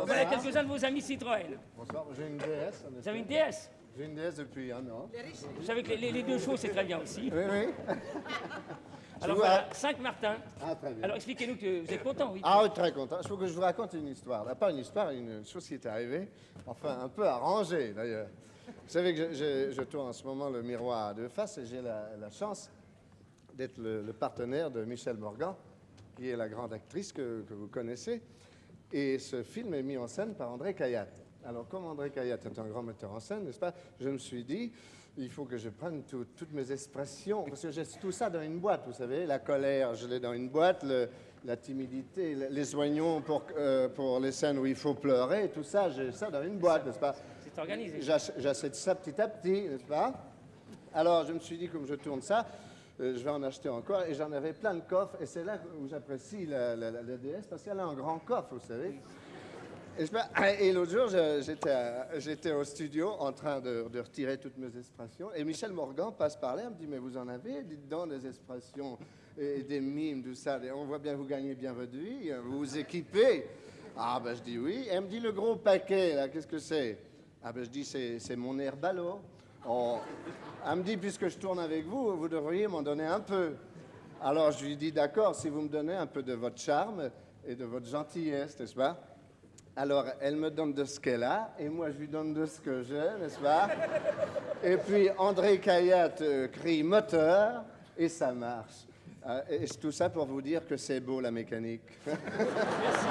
voilà quelques-uns de vos amis Citroën. Bonsoir, j'ai une DS. Vous avez une DS? J'ai une DS depuis un an. Vous savez que les deux choses, c'est très bien aussi. Oui, oui. Alors vois- voilà, 5 Martin. Ah, très bien. Alors expliquez-nous que vous êtes content, oui. Ah oui, très content. Il faut que je vous raconte une histoire. Là, pas une histoire, une chose qui est arrivée. Enfin, un peu arrangée, d'ailleurs. Vous savez que je tourne en ce moment le Miroir à deux faces et j'ai la chance d'être le partenaire de Michel Morgan, qui est la grande actrice que vous connaissez. Et ce film est mis en scène par André Cayatte. Alors, comme André Cayatte est un grand metteur en scène, n'est-ce pas, je me suis dit, il faut que je prenne toutes mes expressions, parce que j'ai tout ça dans une boîte, vous savez, la colère, je l'ai dans une boîte, la timidité, les oignons pour les scènes où il faut pleurer, tout ça, j'ai ça dans une boîte, n'est-ce pas? C'est organisé. J'achète ça petit à petit, n'est-ce pas? Alors, je me suis dit, comme je tourne ça, je vais en acheter encore, et j'en avais plein de coffres, et c'est là où j'apprécie la DS, parce qu'elle a un grand coffre, vous savez. Et l'autre jour, j'étais au studio en train de retirer toutes mes expressions, et Michel Morgan passe par là, elle me dit, mais vous en avez, dites donc, des expressions, et des mimes, tout ça, et on voit bien que vous gagnez bien votre vie, vous vous équipez. Ah ben je dis oui, elle me dit, le gros paquet, là, qu'est-ce que c'est? Ah ben je dis, c'est mon air ballot. Elle me dit, puisque je tourne avec vous, vous devriez m'en donner un peu. Alors je lui dis, d'accord, si vous me donnez un peu de votre charme et de votre gentillesse, n'est-ce pas? Alors elle me donne de ce qu'elle a, et moi je lui donne de ce que j'ai, n'est-ce pas? Et puis André Cayatte crie moteur, et ça marche. Et tout ça pour vous dire que c'est beau la mécanique. Merci.